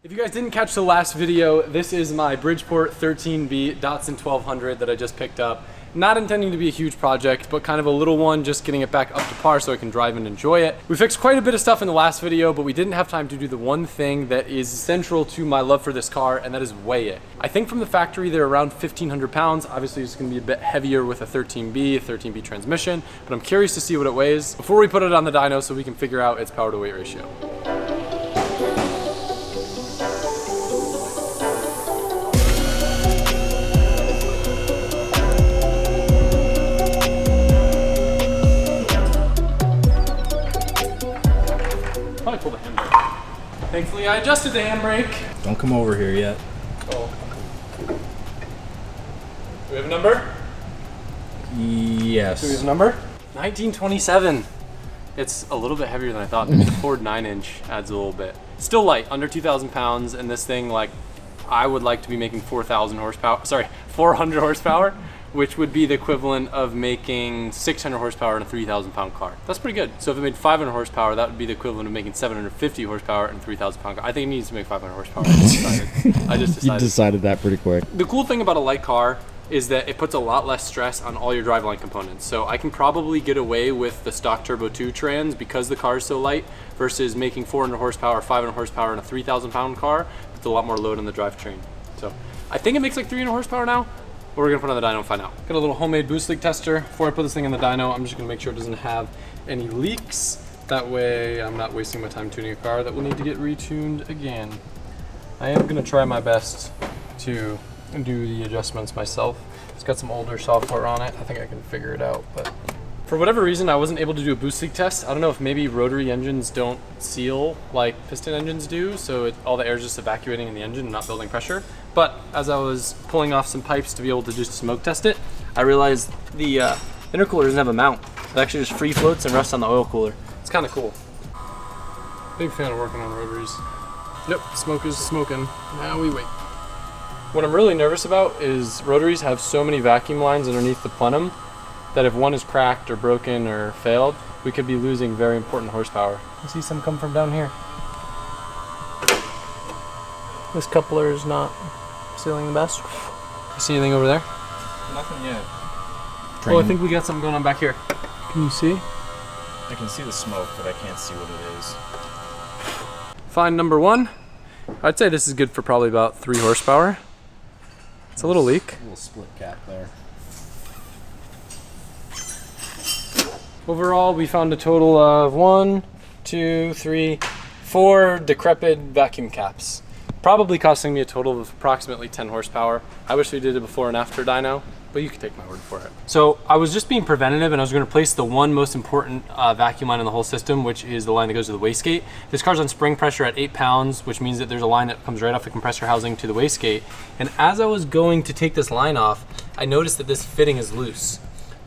If you guys didn't catch the last video, this is my Bridgeport 13B Datsun 1200 that I just picked up. Not intending to be a huge project, but kind of a little one, just getting it back up to par so I can drive and enjoy it. We fixed quite a bit of stuff in the last video, but we didn't have time to do the one thing that is central to my love for this car, and that is weigh it. I think from the factory they're around 1,500 pounds. Obviously it's gonna be a bit heavier with a 13B transmission, but I'm curious to see what it weighs before we put it on the dyno so we can figure out its power to weight ratio. Probably pull the handbrake. Thankfully, I adjusted the handbrake. Don't come over here yet. Oh. Do we have a number? Yes. Do we have a number? 1927. It's a little bit heavier than I thought. The Ford 9-inch adds a little bit. Still light, under 2,000 pounds, and this thing, like, I would like to be making 400 horsepower, which would be the equivalent of making 600 horsepower in a 3,000 pound car. That's pretty good. So if it made 500 horsepower, that would be the equivalent of making 750 horsepower in a 3,000 pound car. I think it needs to make 500 horsepower. I just decided. You decided that pretty quick. The cool thing about a light car is that it puts a lot less stress on all your driveline components. So I can probably get away with the stock Turbo 2 trans because the car is so light versus making 400 horsepower, 500 horsepower in a 3,000 pound car. Puts a lot more load on the drivetrain. So I think it makes like 300 horsepower now. But we're gonna put it on the dyno and find out. Got a little homemade boost leak tester. Before I put this thing in the dyno, I'm just gonna make sure it doesn't have any leaks. That way I'm not wasting my time tuning a car that will need to get retuned again. I am gonna try my best to do the adjustments myself. It's got some older software on it. I think I can figure it out, but for whatever reason, I wasn't able to do a boost leak test. I don't know if maybe rotary engines don't seal like piston engines do, so all the air is just evacuating in the engine and not building pressure. But as I was pulling off some pipes to be able to just smoke test it, I realized the intercooler doesn't have a mount. It actually just free floats and rests on the oil cooler. It's kind of cool. Big fan of working on rotaries. Yep, smoke is smoking. Now we wait. What I'm really nervous about is rotaries have so many vacuum lines underneath the plenum that if one is cracked or broken or failed, we could be losing very important horsepower. I see some come from down here. This coupler is not sealing the best. You see anything over there? Nothing yet. Oh, I think we got something going on back here. Can you see? I can see the smoke, but I can't see what it is. Find number one. I'd say this is good for probably about 3 horsepower. It's a little leak. A little split cap there. Overall, we found a total of 1, 2, 3, 4 decrepit vacuum caps. Probably costing me a total of approximately 10 horsepower. I wish we did a before and after dyno, but you can take my word for it. So I was just being preventative and I was gonna replace the one most important vacuum line in the whole system, which is the line that goes to the wastegate. This car's on spring pressure at 8 pounds, which means that there's a line that comes right off the compressor housing to the wastegate. And as I was going to take this line off, I noticed that this fitting is loose.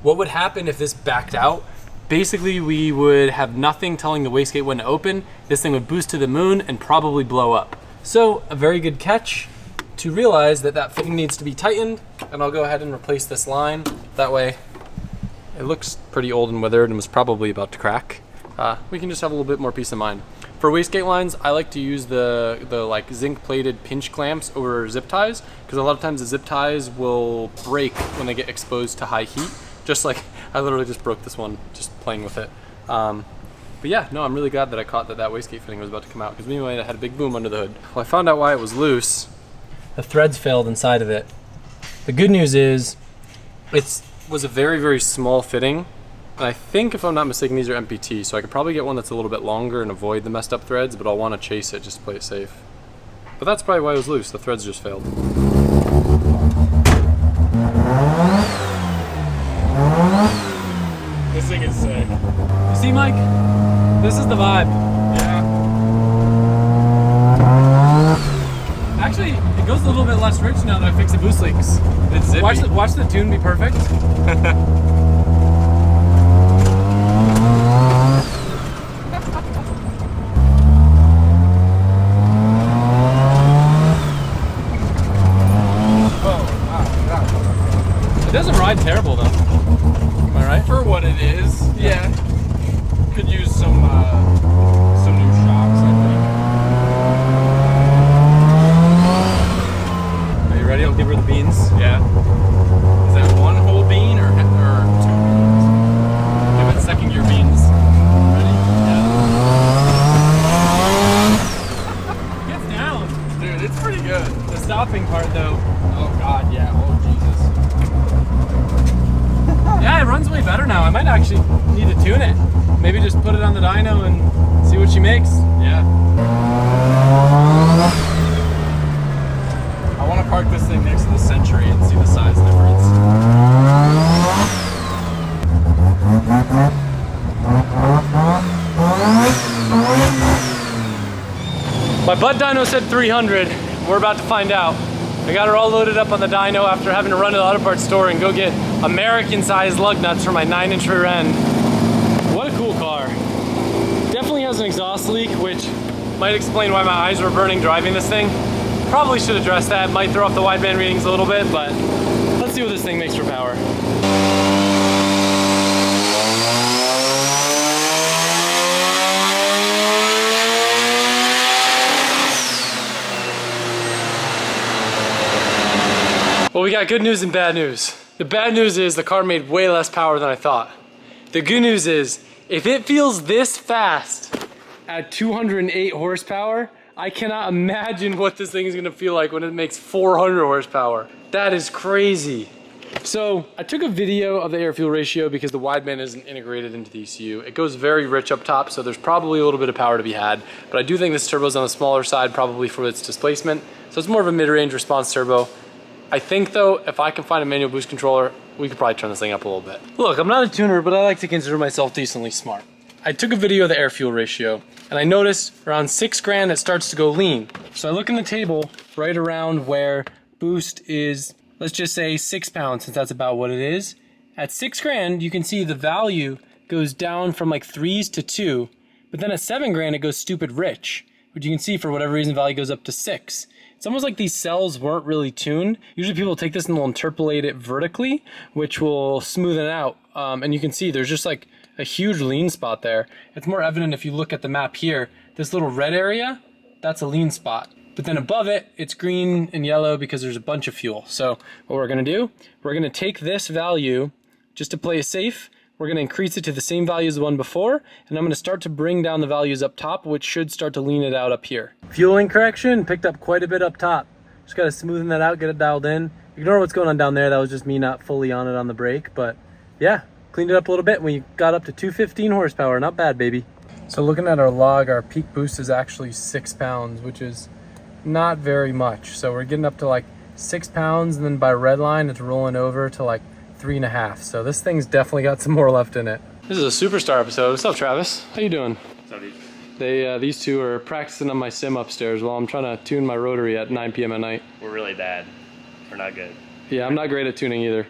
What would happen if this backed out? Basically, we would have nothing telling the wastegate when to open. This thing would boost to the moon and probably blow up. So a very good catch to realize that that fitting needs to be tightened, and I'll go ahead and replace this line. That way, it looks pretty old and withered and was probably about to crack. We can just have a little bit more peace of mind. For wastegate lines, I like to use the like zinc-plated pinch clamps over zip ties, because a lot of times the zip ties will break when they get exposed to high heat. Just like I literally just broke this one just playing with it. But yeah, no, I'm really glad that I caught that wastegate fitting was about to come out, because we might have had a big boom under the hood. Well, I found out why it was loose. The threads failed inside of it. The good news is it was a very, very small fitting. And I think, if I'm not mistaken, these are MPT, so I could probably get one that's a little bit longer and avoid the messed up threads, but I'll want to chase it just to play it safe. But that's probably why it was loose. The threads just failed. This thing is sick. You see, Mike? This is the vibe. Yeah. Actually, it goes a little bit less rich now that I fixed the boost leaks. It's zippy. Watch the tune be perfect. It doesn't ride terrible though. Am I right? For what it is, yeah. Could use some new shocks, I think. It's pretty good. The stopping part though. Oh God, yeah. Oh Jesus. Yeah, it runs way better now. I might actually need to tune it. Maybe just put it on the dyno and see what she makes. Yeah. I want to park this thing next to the Century and see the size difference. My butt dyno said 300. We're about to find out. I got her all loaded up on the dyno after having to run to the auto parts store and go get American-sized lug nuts for my 9-inch rear end. What a cool car. Definitely has an exhaust leak, which might explain why my eyes were burning driving this thing. Probably should address that. Might throw off the wideband readings a little bit, but let's see what this thing makes for power. Well, we got good news and bad news. The bad news is the car made way less power than I thought. The good news is, if it feels this fast at 208 horsepower, I cannot imagine what this thing is gonna feel like when it makes 400 horsepower. That is crazy. So I took a video of the air-fuel ratio because the wideband isn't integrated into the ECU. It goes very rich up top, so there's probably a little bit of power to be had, but I do think this turbo is on the smaller side, probably for its displacement. So it's more of a mid-range response turbo. I think though, if I can find a manual boost controller, we could probably turn this thing up a little bit. Look, I'm not a tuner, but I like to consider myself decently smart. I took a video of the air-fuel ratio, and I noticed around 6 grand it starts to go lean. So I look in the table right around where boost is, let's just say 6 pounds, since that's about what it is. At 6 grand, you can see the value goes down from like 3s to 2, but then at 7 grand it goes stupid rich, which you can see for whatever reason value goes up to 6. It's almost like these cells weren't really tuned. Usually people take this and they'll interpolate it vertically, which will smoothen it out. And you can see there's just like a huge lean spot there. It's more evident if you look at the map here. This little red area, that's a lean spot. But then above it, it's green and yellow because there's a bunch of fuel. So what we're gonna do, we're gonna take this value, just to play it safe, we're gonna increase it to the same value as the one before, and I'm gonna start to bring down the values up top, which should start to lean it out up here. Fueling correction picked up quite a bit up top. Just gotta smoothen that out, get it dialed in. Ignore what's going on down there, that was just me not fully on it on the brake, but yeah, cleaned it up a little bit when you got up to 215 horsepower, not bad, baby. So looking at our log, our peak boost is actually 6 pounds, which is not very much. So we're getting up to like 6 pounds, and then by red line, it's rolling over to like 3.5. So this thing's definitely got some more left in it. This is a superstar episode. What's up, Travis? How you doing? What's up, dude? These two are practicing on my sim upstairs while I'm trying to tune my rotary at 9 p.m. at night. We're really bad. We're not good. Yeah, I'm not great at tuning either.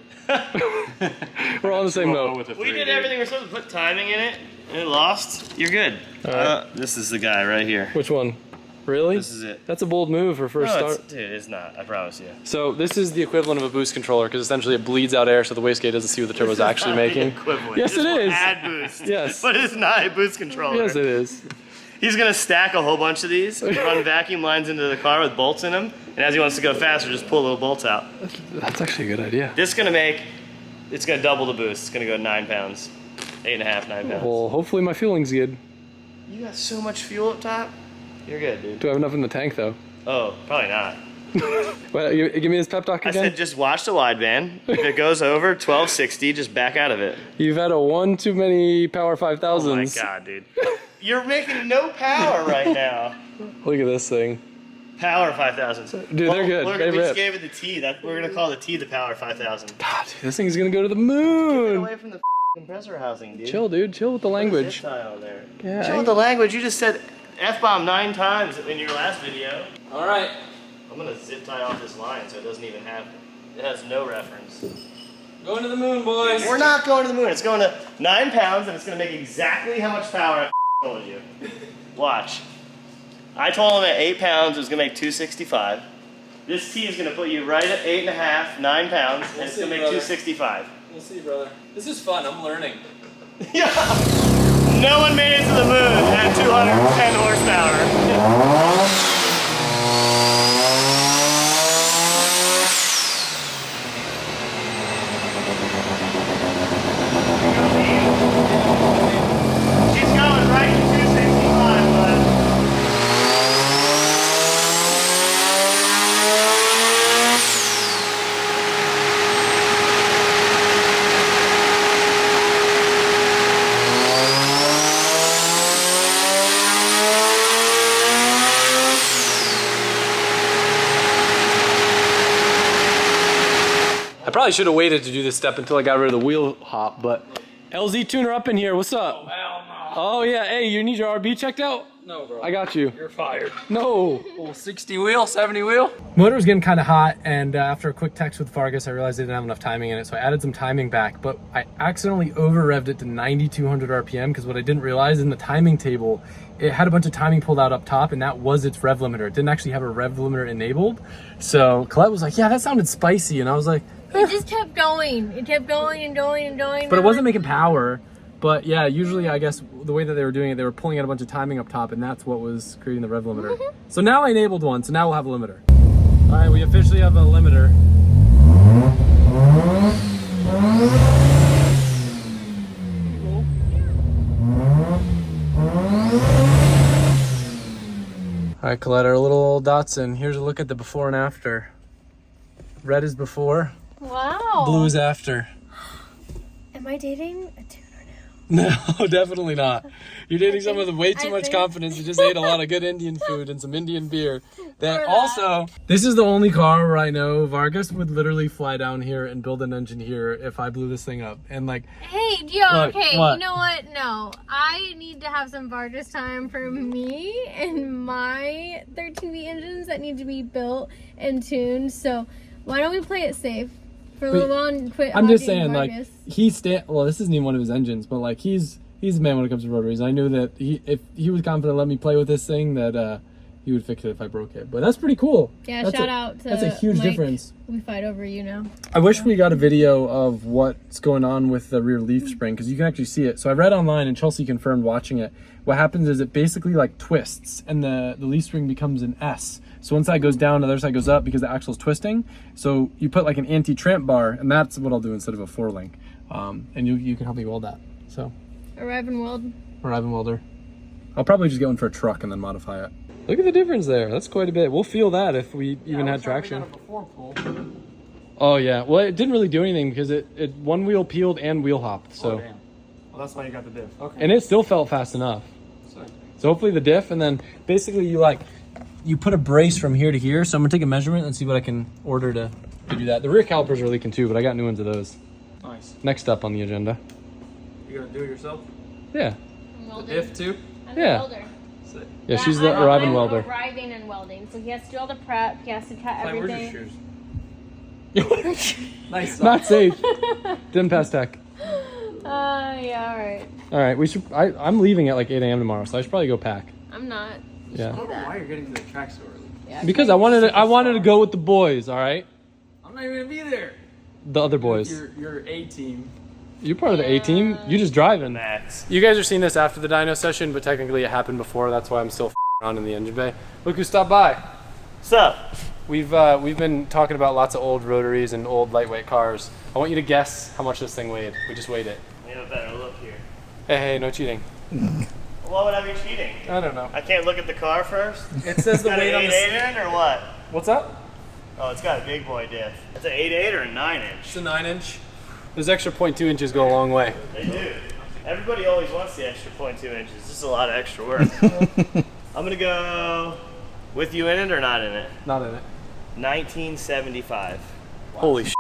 We're all on the same note. We did everything. We're supposed to put timing in it, and it lost. You're good. This is the guy right here. Which one? Really? This is it. That's a bold move for first start. Dude, it's not. I promise you. So this is the equivalent of a boost controller because essentially it bleeds out air so the wastegate doesn't see what the turbo's actually making. Equivalent. Yes, it is. Add boost. Yes. But it's not a boost controller. Yes, it is. He's gonna stack a whole bunch of these, run vacuum lines into the car with bolts in them, and as he wants to go faster, just pull little bolts out. That's actually a good idea. This is it's gonna double the boost. It's gonna go 9 pounds. 8.5, 9 pounds. Well, hopefully my fueling's good. You got so much fuel up top. You're good, dude. Do I have enough in the tank though? Oh, probably not. Well, give me this pep talk again. I said just watch the wideband. If it goes over 1260, just back out of it. You've had a one too many Power 5000s. Oh my god, dude. You're making no power right now. Look at this thing. Power 5000s. Dude, they're good. Look, they we rip. just gave it the T. We're gonna call the T the Power 5000. God, dude, this thing's gonna go to the Get moon. away from the compressor housing, dude. Chill, dude. Chill with the language. Put a zip tie on there. Yeah. Chill with the language. You just said F-bomb 9 times in your last video. All right. I'm gonna zip tie off this line so it doesn't even have. It has no reference. Going to the moon, boys. We're not going to the moon. It's going to 9 pounds, and it's going to make exactly how much power I told you. Watch. I told him at 8 pounds it was going to make 265. This T is going to put you right at 8.5, 9 pounds, and it's going to make 265. We'll see, brother. This is fun. I'm learning. Yeah. No one made it to the moon at 210 horsepower. Probably should have waited to do this step until I got rid of the wheel hop, but LZ tuner up in here. What's up? Oh, hell no. Oh yeah, hey, you need your RB checked out? No, bro. I got you. You're fired. No. Full 60 wheel, 70 wheel. Motor was getting kind of hot, and after a quick text with Vargas, I realized I didn't have enough timing in it, so I added some timing back, but I accidentally over-revved it to 9,200 RPM, because what I didn't realize in the timing table, it had a bunch of timing pulled out up top, and that was its rev limiter. It didn't actually have a rev limiter enabled. So Colette was like, yeah, that sounded spicy, and I was like, It just kept going. It kept going and going and going. but it wasn't making power. But yeah, usually I guess the way that they were doing it, they were pulling out a bunch of timing up top, and that's what was creating the rev limiter. So now I enabled one, so now we'll have a limiter. All right, we officially have a limiter. All right, Colette, our little old Datsun. Here's a look at the before and after. Red is before, Wow. blue is after. Am I dating a tuner No, definitely not. You're dating someone with way too I much think- confidence who just ate a lot of good Indian food and some Indian beer. That Or that. also, this is the only car where I know Vargas would literally fly down here and build an engine here if I blew this thing up. And like, now? Hey, yo, Look, okay, what? you know what? No. I need to have some Vargas time for me and my 13V engines that need to be built and tuned. So why don't we play it safe for a But little while and quit I'm just hogging saying, like, Vargas? well, this isn't even one of his engines, but like, he's the man when it comes to rotaries. I knew that if he was confident to let me play with this thing, that he would fix it if I broke it. But that's pretty cool. Yeah, That's shout out to That's a huge Mike. difference. We fight over you now. I wish we got a video of what's going on with the rear leaf spring, because you can actually see it. So I read online, and Chelsea confirmed watching it. What happens is it basically like twists, and the leaf spring becomes an S. So one side goes down, the other side goes up because the axle's twisting. So you put like an anti-tramp bar, and that's what I'll do instead of a 4-link. And you can help me weld that. So Arrive and weld. arrive and welder. I'll probably just get one for a truck and then modify it. Look at the difference there. That's quite a bit. We'll feel that if we even had traction. Oh yeah. Well, it didn't really do anything because it one wheel peeled and wheel hopped. So. Oh, damn. Well, that's why you got the diff. Okay. And it still felt fast enough. So hopefully the diff, and then basically you put a brace from here to here. So I'm gonna take a measurement and see what I can order to do that. The rear calipers are leaking too, but I got new ones of those. Nice. Next up on the agenda. You gonna do it yourself? Yeah. Diff too? I'm Yeah. a welder. Yeah, she's the arriving I'm welder. Arriving and welding. So he has to do all the prep. He has to cut everything. Nice. Not safe. Didn't pass tech. Yeah, all right. All right, we should. I'm leaving at like 8 a.m. tomorrow, so I should probably go pack. I'm not. Yeah. I don't know why you're getting to the track so early. Yeah, Because I wanted to go with the boys. All right. I'm not even gonna be there. The other boys. Your A team. You're part of the A team. You just driving. Max. You guys are seeing this after the dyno session, but technically it happened before. That's why I'm still on in the engine bay. Look who stopped by. What's up? We've been talking about lots of old rotaries and old lightweight cars. I want you to guess how much this thing weighed. We just weighed it. We have a better look here. Hey, no cheating. Why would I be cheating? I don't know. I can't look at the car first? It says the Got weight an on 8.8 the. in or what? What's up? Oh, it's got a big boy diff. It's an 8.8 or a 9-inch? It's a 9-inch. Those extra 0.2 inches go a long way. They do. Everybody always wants the extra 0.2 inches. It's just a lot of extra work. I'm gonna go with you in it or not in it? Not in it. 1975. Holy shit.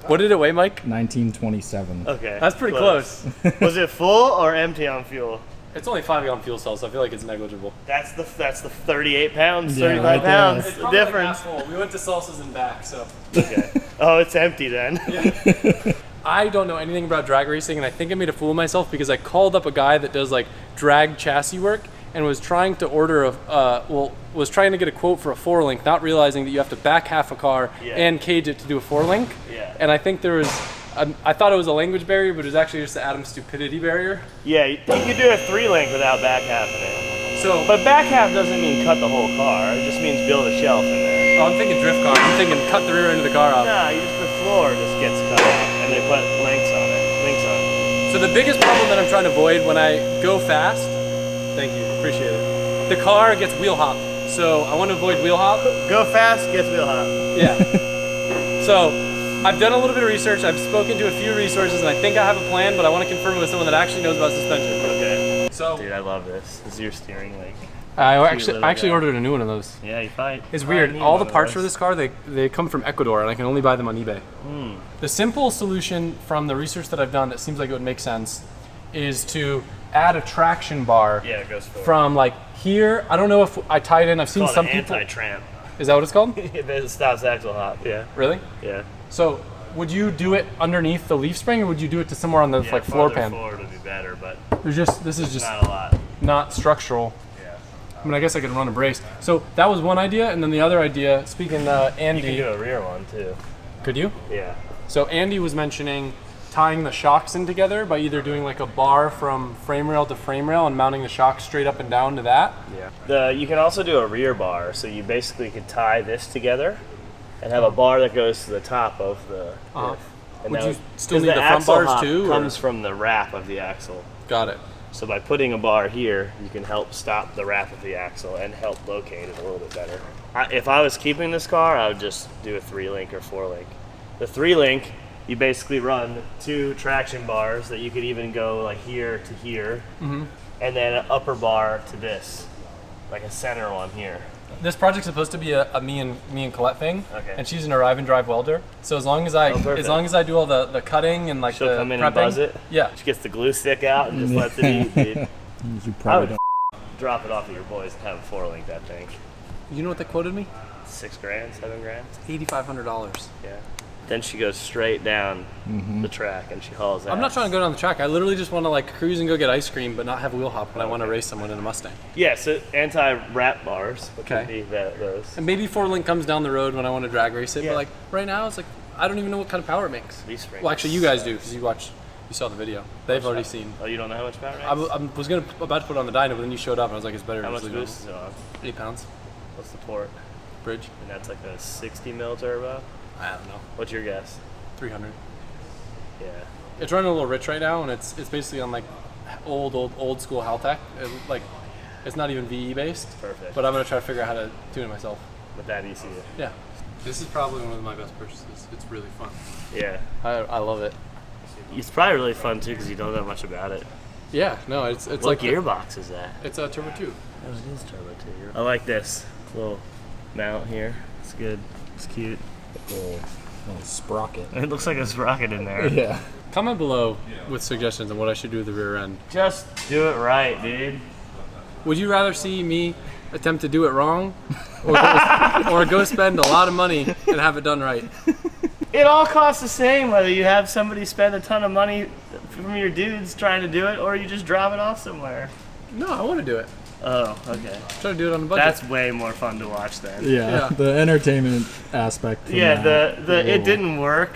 What did it weigh, Mike? 1927. Okay. That's pretty close. Was it full or empty on fuel? It's only 5-gallon fuel cells, so I feel like it's negligible. That's the 38 pounds, Yeah, 35 right there. pounds. It's The probably like difference. half full. We went to Salsas and back, so. Okay. Oh, it's empty then. I don't know anything about drag racing, and I think I made a fool of myself because I called up a guy that does like drag chassis work and was trying to order was trying to get a quote for a 4-link, not realizing that you have to back half a car and cage it to do a 4-link. Yeah. And I think there was, I thought it was a language barrier, but it was actually just the Adam's stupidity barrier. Yeah, you could do a 3-link without back half in it. So, But back half doesn't mean cut the whole car. It just means build a shelf in there. I'm thinking drift car. I'm thinking cut the rear end of the car off. Nah, you just the floor just gets cut off, and they put links on it. So the biggest problem that I'm trying to avoid when I go fast, thank you, appreciate it. The car gets wheel hop, so I want to avoid wheel hop. Go fast, gets wheel hop. Yeah. So I've done a little bit of research. I've spoken to a few resources, and I think I have a plan, but I want to confirm it with someone that actually knows about suspension. Okay. So Dude, I love this. This is your steering link. I little actually guy. ordered a new one of those. Yeah, you fight. It's I weird. need All one the of parts for those. this car, they come from Ecuador, and I can only buy them on eBay. The simple solution from the research that I've done that seems like it would make sense is to add a traction bar Yeah, it goes forward. from like here. I don't know if I tie it in. I've seen It's some called an people. anti-tramp. Is that what it's called? It stops axle hop. Yeah. Really? Yeah. So would you do it underneath the leaf spring, or would you do it to somewhere on the Yeah, like floor farther pan? forward would be better, but This is just not a lot. not structural. Yeah. I mean, I guess I could run a brace. So that was one idea, and then the other idea. Speaking to You Andy, can do a rear one too. could you? Yeah. So Andy was mentioning tying the shocks in together by either doing like a bar from frame rail to frame rail and mounting the shocks straight up and down to that. Yeah. You can also do a rear bar, so you basically could tie this together and have a bar that goes to the top of the diff. And Would that you still 'cause need the front axle bars hop too, or- Comes from the wrap of the axle. Got it. So by putting a bar here, you can help stop the wrap of the axle and help locate it a little bit better. If I was keeping this car, I would just do a 3-link or 4-link. The 3-link, you basically run 2 traction bars that you could even go like here to here, and then an upper bar to this, like a center one here. This project's supposed to be a me and Colette thing, Okay. and she's an arrive and drive welder. So as long as I do all the cutting and like She'll the come in prepping, and buzz it. yeah, She gets the glue stick out and just lets it eat, dude. You I probably would don't. drop it off at your boys and have a 4-link that thing. you know what they quoted me? $6,000, $7,000. $8,500. Yeah. Then she goes straight down the track and she hauls ass. I'm not trying to go down the track. I literally just want to like cruise and go get ice cream, but not have wheel hop when I want to race someone in a Mustang. Yeah, so anti-wrap bars, which Okay. would be those. And maybe 4-link comes down the road when I want to drag race it, Yeah. but like right now it's like I don't even know what kind of power it makes. Leaf springs. Well, actually, you guys do because you saw the video. They've already seen. Oh, you don't know how much power it I makes? was about to put it on the dyno, but then you showed up and I was like, it's better. How to much just leave it boost is it on? on. 8 pounds. What's the port? Bridge. And that's like a 60 mil turbo? I don't know. What's your guess? 300. Yeah. It's running a little rich right now, and it's basically on like old school Haltech. Like it's not even VE based. Perfect. But I'm gonna try to figure out how to tune it myself. With that ECU. Yeah. This is probably one of my best purchases. It's really fun. Yeah. I love it. It's probably really fun too because you don't know much about it. Yeah. No, it's What like gearbox is that? it's a Turbo 2. Oh, it is turbo 2. I like this little mount here. It's good. It's cute. Little sprocket. It looks like a sprocket in there. Yeah. Comment below with suggestions on what I should do with the rear end. Just do it right, dude. Would you rather see me attempt to do it wrong, or go spend a lot of money and have it done right? It all costs the same whether you have somebody spend a ton of money from your dudes trying to do it or you just drop it off somewhere. No, I want to do it. Oh, okay. Try to do it on the budget. That's way more fun to watch then. Yeah. Yeah. The entertainment aspect. From Yeah, that, the it ooh. didn't work.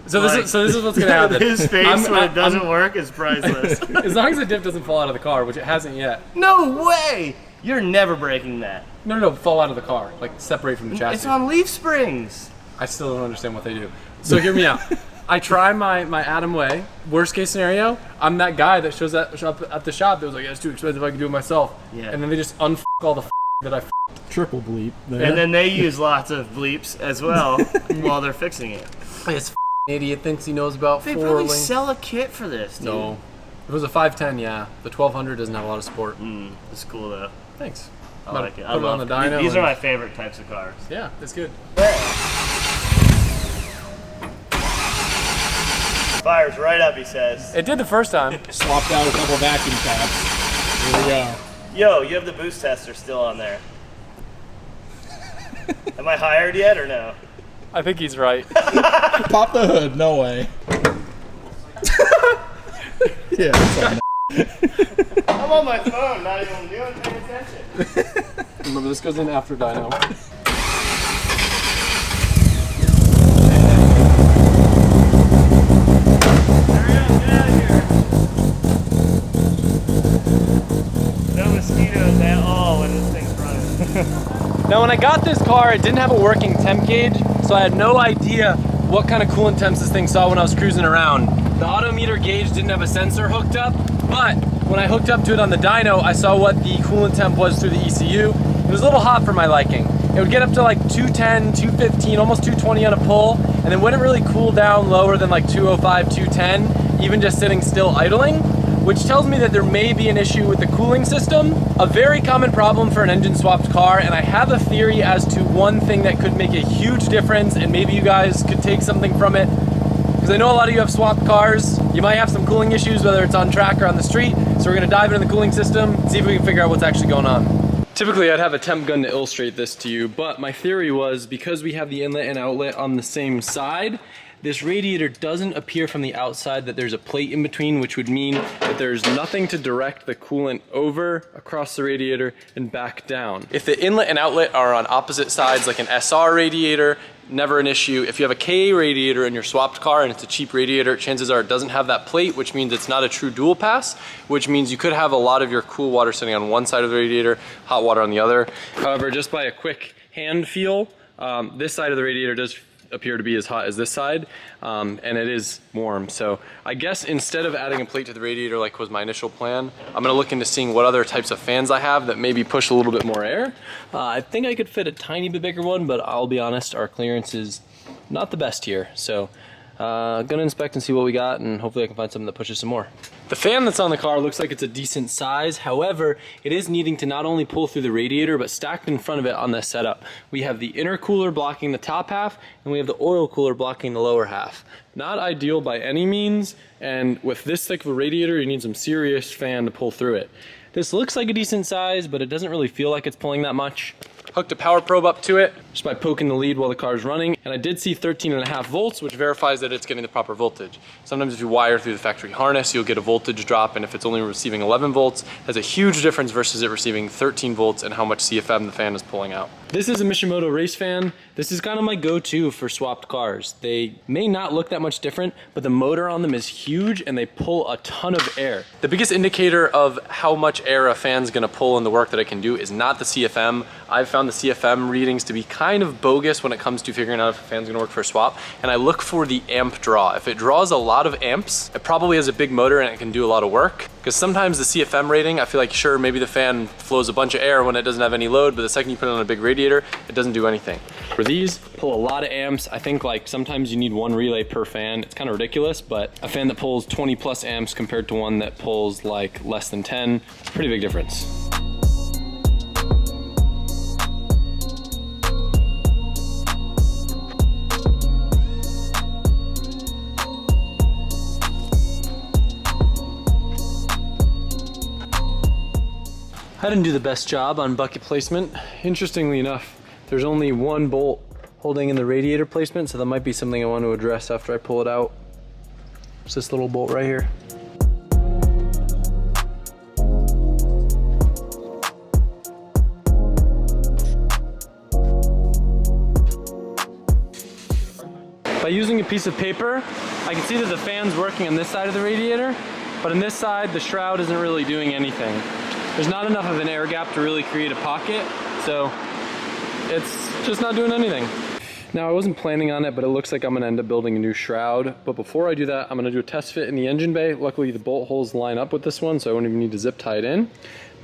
so this is what's gonna happen. His face I'm- when it I'm- doesn't work is priceless. As long as the diff doesn't fall out of the car, which it hasn't yet. No way! You're never breaking that. No, fall out of the car, like separate from the chassis. It's on leaf springs. I still don't understand what they do. So hear me out. I try my Adam way. Worst case scenario, I'm that guy that shows up at the shop that was like, it's too expensive, I can do it myself. Yeah. And then they just unf all the that I Triple bleep there. And then they use lots of bleeps as well while they're fixing it. This idiot thinks he knows about They 4 probably link. sell a kit for this, dude. No. If it was a 510, yeah. The 1200 doesn't have a lot of support. It's cool though. Thanks. I like it. Put I it on love the dyno. These are and- my favorite types of cars. Yeah, it's good. Fires right up, he says. It did the first time. Swapped out a couple vacuum caps. Here we go. Yo, you have the boost tester still on there. Am I hired yet or no? I think he's right. Pop the hood. No way. Yeah. That's on I'm on my phone, not even doing paying attention. Remember, this goes in after dyno. Hurry up, get out of here. No mosquitoes at all when this thing's running. Now, when I got this car, it didn't have a working temp gauge, so I had no idea what kind of coolant temps this thing saw when I was cruising around. The odometer gauge didn't have a sensor hooked up, but when I hooked up to it on the dyno, I saw what the coolant temp was through the ECU. It was a little hot for my liking. It would get up to like 210, 215, almost 220 on a pull, and then wouldn't really cool down lower than like 205, 210, even just sitting still idling. which tells me that there may be an issue with the cooling system. A very common problem for an engine swapped car, and I have a theory as to one thing that could make a huge difference, and maybe you guys could take something from it. Because I know a lot of you have swapped cars. You might have some cooling issues, whether it's on track or on the street. So we're gonna dive into the cooling system, see if we can figure out what's actually going on. Typically I'd have a temp gun to illustrate this to you, but my theory was because we have the inlet and outlet on the same side, this radiator doesn't appear from the outside that there's a plate in between, which would mean that there's nothing to direct the coolant over, across the radiator, and back down. If the inlet and outlet are on opposite sides, like an SR radiator, never an issue. If you have a KA radiator in your swapped car and it's a cheap radiator, chances are it doesn't have that plate, which means it's not a true dual pass, which means you could have a lot of your cool water sitting on one side of the radiator, hot water on the other. However, just by a quick hand feel, this side of the radiator does appear to be as hot as this side, and it is warm. So I guess instead of adding a plate to the radiator like was my initial plan, I'm gonna look into seeing what other types of fans I have that maybe push a little bit more air. I think I could fit a tiny bit bigger one, but I'll be honest, our clearance is not the best here. So gonna inspect and see what we got, and hopefully I can find something that pushes some more. The fan that's on the car looks like it's a decent size. However, it is needing to not only pull through the radiator, but stacked in front of it on this setup. We have the intercooler blocking the top half, and we have the oil cooler blocking the lower half. Not ideal by any means, and with this thick of a radiator, you need some serious fan to pull through it. This looks like a decent size, but it doesn't really feel like it's pulling that much. Hooked a power probe up to it just by poking the lead while the car is running, and I did see 13.5 volts, which verifies that it's getting the proper voltage. Sometimes if you wire through the factory harness, you'll get a voltage drop, and if it's only receiving 11 volts, that's a huge difference versus it receiving 13 volts and how much CFM the fan is pulling out. This is a Mishimoto race fan. This is kind of my go-to for swapped cars. They may not look that much different, but the motor on them is huge and they pull a ton of air. The biggest indicator of how much air a fan's gonna pull in the work that I can do is not the CFM. I've found the CFM readings to be kind of bogus when it comes to figuring out if a fan's gonna work for a swap, and I look for the amp draw. If it draws a lot of amps, it probably has a big motor and it can do a lot of work. Because sometimes the CFM rating, I feel like sure, maybe the fan flows a bunch of air when it doesn't have any load, but the second you put it on a big radiator, it doesn't do anything. For these, pull a lot of amps. I think like sometimes you need one relay per fan. It's kind of ridiculous, but a fan that pulls 20 plus amps compared to one that pulls like less than 10, pretty big difference. I didn't do the best job on bucket placement. Interestingly enough, there's only one bolt holding in the radiator placement, so that might be something I want to address after I pull it out. It's this little bolt right here. By using a piece of paper, I can see that the fan's working on this side of the radiator, but on this side, the shroud isn't really doing anything. There's not enough of an air gap to really create a pocket, so it's just not doing anything. Now, I wasn't planning on it, but it looks like I'm gonna end up building a new shroud. But before I do that, I'm gonna do a test fit in the engine bay. Luckily, the bolt holes line up with this one, so I won't even need to zip tie it in.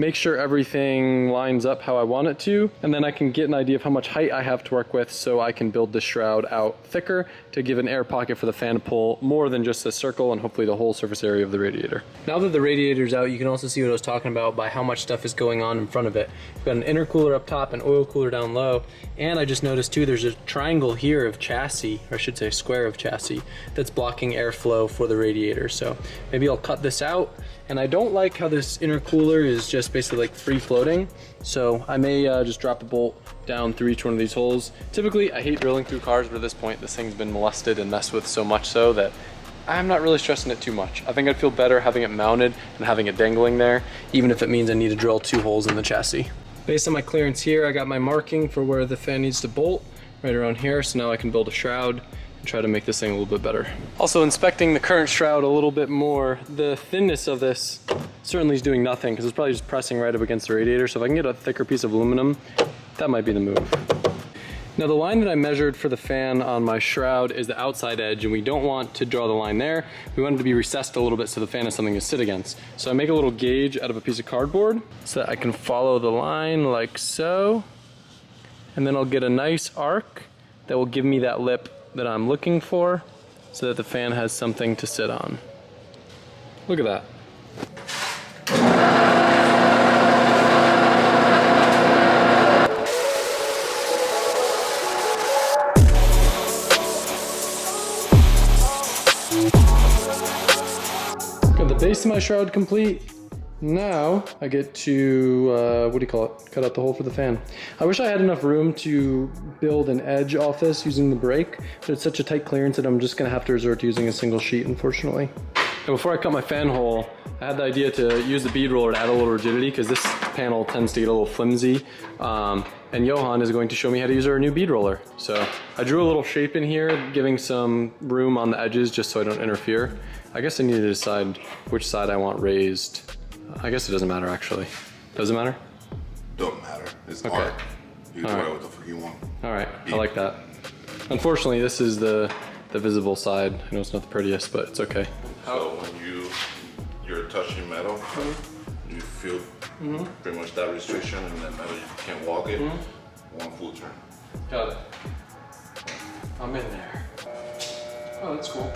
Make sure everything lines up how I want it to, and then I can get an idea of how much height I have to work with so I can build the shroud out thicker to give an air pocket for the fan to pull more than just the circle and hopefully the whole surface area of the radiator. Now that the radiator's out, you can also see what I was talking about by how much stuff is going on in front of it. We've got an intercooler up top, an oil cooler down low, and I just noticed too there's a triangle here of chassis, or I should say square of chassis, that's blocking airflow for the radiator. So maybe I'll cut this out. And I don't like how this intercooler is just basically like free floating. So I may just drop a bolt down through each one of these holes. Typically, I hate drilling through cars, but at this point, this thing's been molested and messed with so much so that I'm not really stressing it too much. I think I'd feel better having it mounted and having it dangling there, even if it means I need to drill 2 holes in the chassis. Based on my clearance here, I got my marking for where the fan needs to bolt right around here. So now I can build a shroud and try to make this thing a little bit better. Also, inspecting the current shroud a little bit more, the thinness of this certainly is doing nothing because it's probably just pressing right up against the radiator. So if I can get a thicker piece of aluminum, that might be the move. Now the line that I measured for the fan on my shroud is the outside edge, and we don't want to draw the line there. We want it to be recessed a little bit so the fan has something to sit against. So I make a little gauge out of a piece of cardboard so that I can follow the line like so. And then I'll get a nice arc that will give me that lip that I'm looking for so that the fan has something to sit on. Look at that. base of my shroud complete. Now I get to, what do you call it? Cut out the hole for the fan. I wish I had enough room to build an edge off this using the brake, but it's such a tight clearance that I'm just gonna have to resort to using a single sheet, unfortunately. And before I cut my fan hole, I had the idea to use the bead roller to add a little rigidity because this panel tends to get a little flimsy. And Johan is going to show me how to use our new bead roller. So I drew a little shape in here, giving some room on the edges just so I don't interfere. I guess I need to decide which side I want raised. I guess it doesn't matter actually. Does it matter? Don't matter. It's Okay. art. You do All right. what the fuck you want. All right, I like that. Unfortunately, this is the visible side. I know it's not the prettiest, but it's okay. So when you're touching metal, you feel pretty much that restriction, and then metal you can't walk it. One full turn. Got it. I'm in there. Oh, that's cool.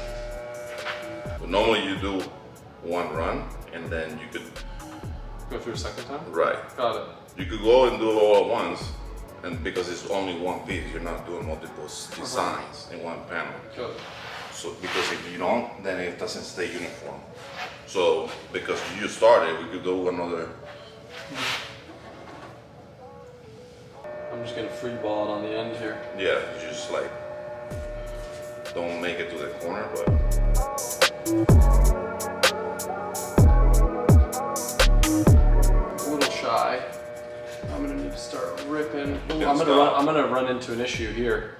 But normally you do one run, and then you could Go through a second time? right. Got it. You could go and do it all at once, and because it's only one piece, you're not doing multiple designs in one panel. Got it. So because if you don't, then it doesn't stay uniform. So because you started, we could do another. I'm just gonna free ball it on the end here. Yeah, you just like don't make it to the corner, but A little shy. I'm gonna need to start ripping. Ooh, Okay, I'm stop. gonna run into an issue here.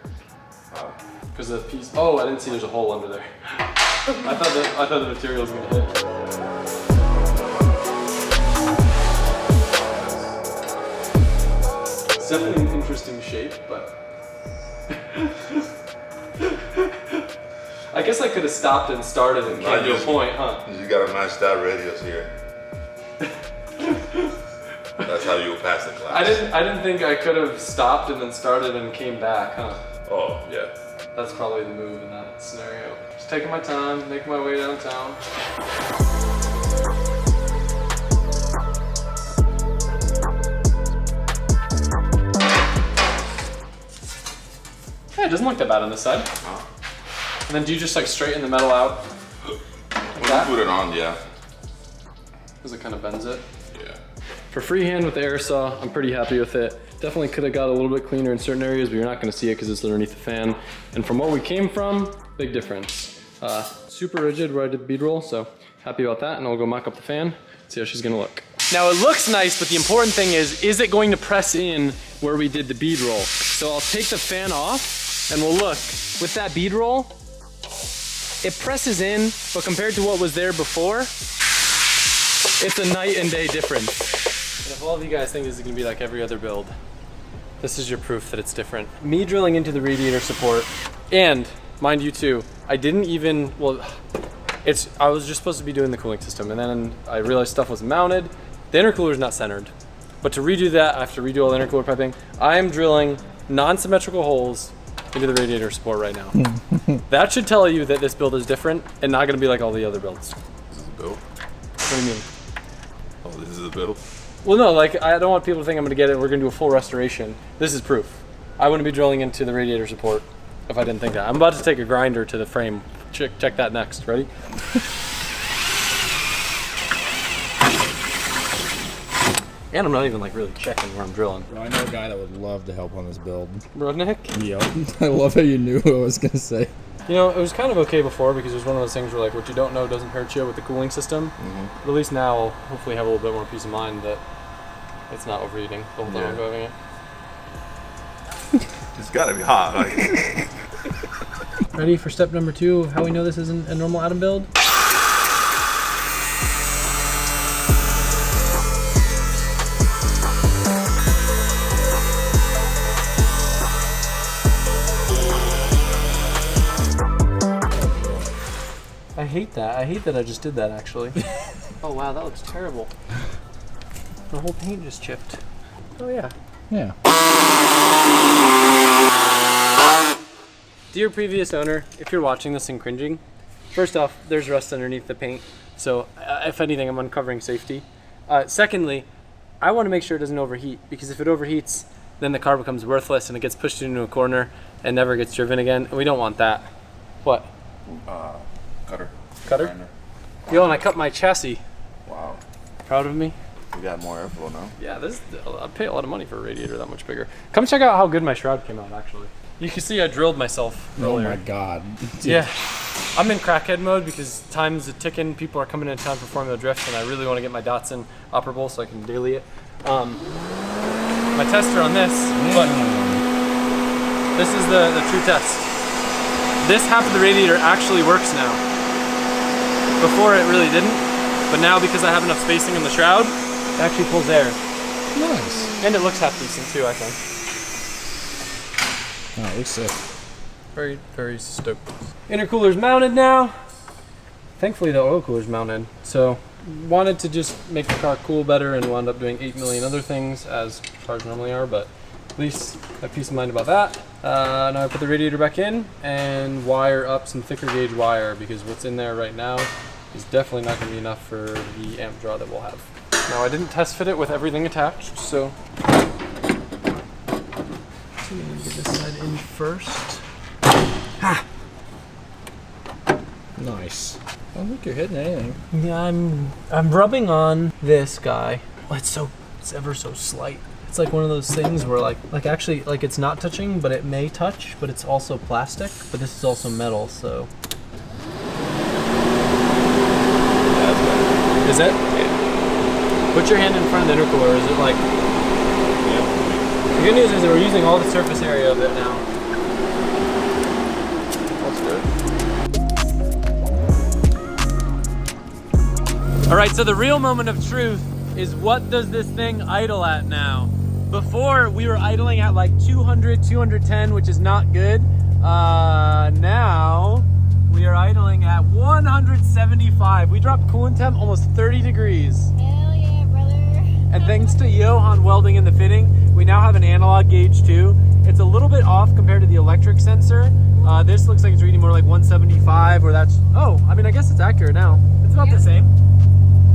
Because the piece. Oh, I didn't see there's a hole under there. I thought the material was gonna hit. It's definitely an interesting shape, but I guess I could have stopped and started and came to a point, huh? you gotta match that radius here. That's how you pass the class. I didn't think I could have stopped and then started and came back, huh? Oh yeah. That's probably the move in that scenario. Just taking my time, making my way downtown. Yeah, it doesn't look that bad on this side. And then do you just like straighten the metal out? When you put it on, yeah. Because it kind of bends it. Yeah. For freehand with the air saw, I'm pretty happy with it. Definitely could have got a little bit cleaner in certain areas, but you're not gonna see it because it's underneath the fan. And from where we came from, big difference. Super rigid where I did the bead roll, so happy about that. And I'll go mock up the fan, see how she's gonna look. Now it looks nice, but the important thing is it going to press in where we did the bead roll? So I'll take the fan off and we'll look. With that bead roll, it presses in, but compared to what was there before, it's a night and day difference. And if all of you guys think this is gonna be like every other build, this is your proof that it's different. Me drilling into the radiator support, and mind you too, I didn't even, well, I was just supposed to be doing the cooling system, and then I realized stuff wasn't mounted. The intercooler is not centered. But to redo that, I have to redo all the intercooler piping. I am drilling non-symmetrical holes into the radiator support right now. That should tell you that this build is different and not gonna be like all the other builds. This is the build. What do you mean? Oh, this is the build. Well, no, like I don't want people to think I'm gonna get it. We're gonna do a full restoration. This is proof. I wouldn't be drilling into the radiator support if I didn't think that. I'm about to take a grinder to the frame. Check that next. Ready? And I'm not even like really checking where I'm drilling. Bro, I know a guy that would love to help on this build. Bro, Nick? Yep. I love how you knew what I was gonna say. You know, it was kind of okay before because it was one of those things where like what you don't know doesn't hurt you with the cooling system. But at least now I'll hopefully have a little bit more peace of mind that it's not overheating the whole time I'm driving it. It's gotta be hot. Like. Ready for step number 2 of how we know this isn't a normal Atom build? I hate that. I hate that I just did that actually. Oh wow, that looks terrible. The whole paint just chipped. Oh yeah. Yeah. Dear previous owner, if you're watching this and cringing, first off, there's rust underneath the paint, so if anything, I'm uncovering safety. Secondly, I want to make sure it doesn't overheat, because if it overheats, then the car becomes worthless and it gets pushed into a corner and never gets driven again, and we don't want that. What? Cutter. Cutter? Grinder. Yo, and I cut my chassis. Wow. Proud of me? You got more airflow now. Yeah, I pay a lot of money for a radiator that much bigger. Come check out how good my shroud came out, actually. You can see I drilled myself earlier. Oh my god. Yeah. I'm in crackhead mode because time's a ticking. People are coming into town for Formula Drift, and I really want to get my Datsun operable so I can daily it. My tester on this, but this is the true test. This half of the radiator actually works now. Before it really didn't, but now because I have enough spacing in the shroud, it actually pulls air. Nice. And it looks half decent too, I think. Oh, it looks sick. Very, very stoked. Intercooler's mounted now. Thankfully the oil cooler's mounted. So wanted to just make the car cool better and wound up doing 8 million other things as cars normally are, but at least I have peace of mind about that. Now I put the radiator back in and wire up some thicker gauge wire because what's in there right now is definitely not going to be enough for the amp draw that we'll have. Now I didn't test fit it with everything attached, so I'm going to get this side in first. Ha! Nice. I don't think you're hitting anything. Yeah, I'm rubbing on this guy. Oh, it's ever so slight. It's like one of those things where like actually like it's not touching, but it may touch, but it's also plastic, but this is also metal, so. Is it? Yeah. Put your hand in front of the intercooler. Is it like? Yeah. The good news is that we're using all the surface area of it now. That's good. All right, so the real moment of truth is what does this thing idle at now? Before we were idling at like 200, 210, which is not good. Now we are idling at 175. We dropped coolant temp almost 30 degrees. Hell yeah, brother. And thanks to Johan welding in the fitting, we now have an analog gauge too. It's a little bit off compared to the electric sensor. This looks like it's reading more like 175, or that's, oh, I mean, I guess it's accurate now. It's about the same.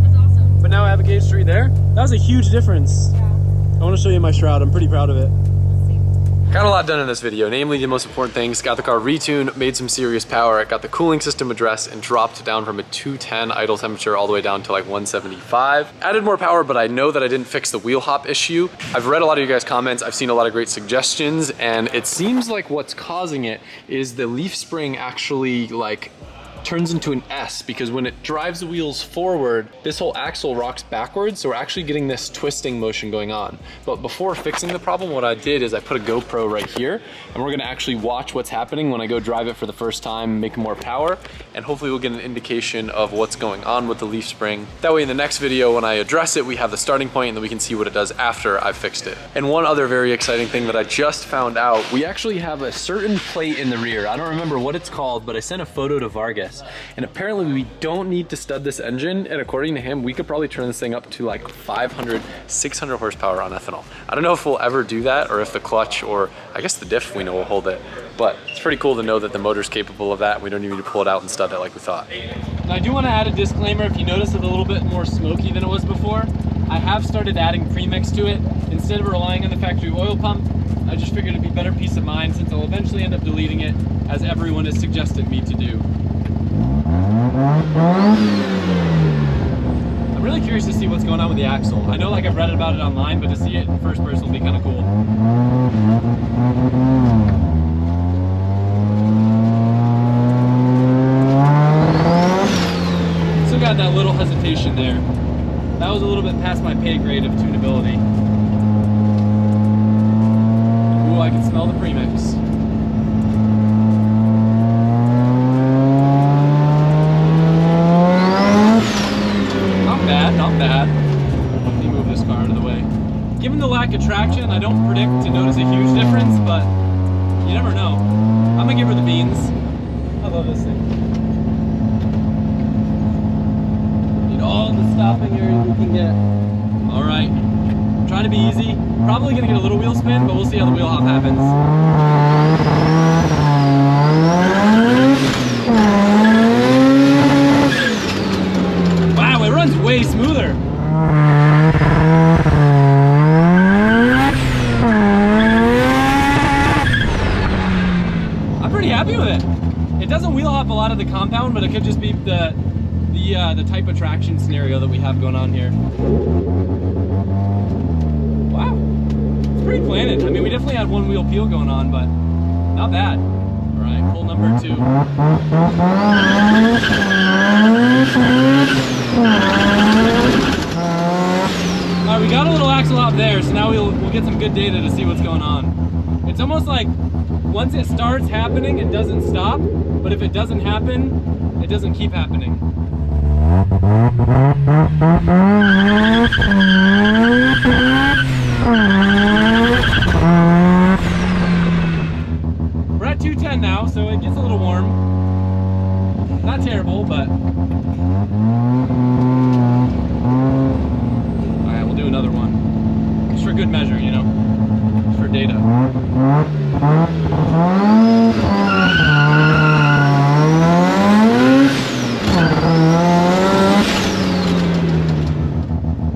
That's awesome. But now I have a gauge 3 there. That was a huge difference. Yeah. I want to show you my shroud. I'm pretty proud of it. Got a lot done in this video, namely the most important things. Got the car retuned, made some serious power, got the cooling system addressed, and dropped down from a 210 idle temperature all the way down to like 175. Added more power, but I know that I didn't fix the wheel hop issue. I've read a lot of you guys' comments, I've seen a lot of great suggestions, and it seems like what's causing it is the leaf spring actually like turns into an S, because when it drives the wheels forward, this whole axle rocks backwards, so we're actually getting this twisting motion going on. But before fixing the problem, what I did is I put a GoPro right here, and we're gonna actually watch what's happening when I go drive it for the first time, make more power, and hopefully we'll get an indication of what's going on with the leaf spring. That way in the next video, when I address it, we have the starting point, and then we can see what it does after I've fixed it. And one other very exciting thing that I just found out, we actually have a certain plate in the rear. I don't remember what it's called, but I sent a photo to Vargas. And apparently we don't need to stud this engine, and according to him, we could probably turn this thing up to like 500, 600 horsepower on ethanol. I don't know if we'll ever do that, or if the clutch, or I guess the diff we know will hold it, but it's pretty cool to know that the motor's capable of that. We don't even need to pull it out and stud it like we thought. Now I do want to add a disclaimer. If you notice it a little bit more smoky than it was before, I have started adding premix to it. Instead of relying on the factory oil pump, I just figured it'd be better peace of mind, since I'll eventually end up deleting it, as everyone has suggested me to do. I'm really curious to see what's going on with the axle. I know like I've read about it online, but to see it in first person will be kind of cool. Still got that little hesitation there. That was a little bit past my pay grade of tunability. Ooh, I can smell the premix. Not bad. Let me move this car out of the way. Given the lack of traction, I don't predict to notice a huge difference, but you never know. I'm gonna give her the beans. I love this thing. Need all the stopping area we can get. All right, trying to be easy. Probably gonna get a little wheel spin, but we'll see how the wheel hop happens. Way smoother. I'm pretty happy with it. It doesn't wheel hop a lot of the compound, but it could just be the the type of traction scenario that we have going on here. Wow, it's pretty planted. I mean, we definitely had one wheel peel going on, but not bad. All right, pull number 2. All right, we got a little axle out there, so now we'll get some good data to see what's going on. It's almost like once it starts happening, it doesn't stop, but if it doesn't happen, it doesn't keep happening. We're at 210 now, so it gets a little warm. Not terrible, but... Alright, we'll do another one. Just for good measure, you know? Just for data.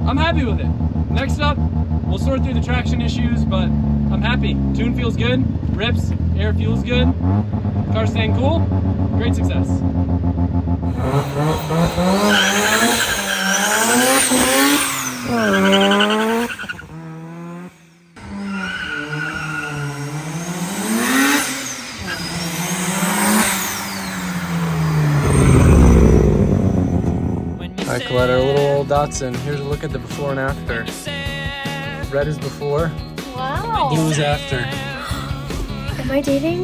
I'm happy with it. Next up, we'll sort through the traction issues, but I'm happy. Tune feels good, rips, air feels good, car's staying cool, great success. Alright, Colette, our little old Datsun. Here's a look at the before and after. Red is before, Wow. blue is after. Am I dating?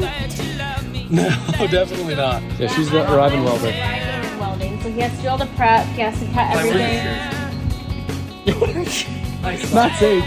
No, definitely not. Yeah, she's the arriving welder. Arriving welding. So he has to do all the prep, he has to cut everything. Not safe.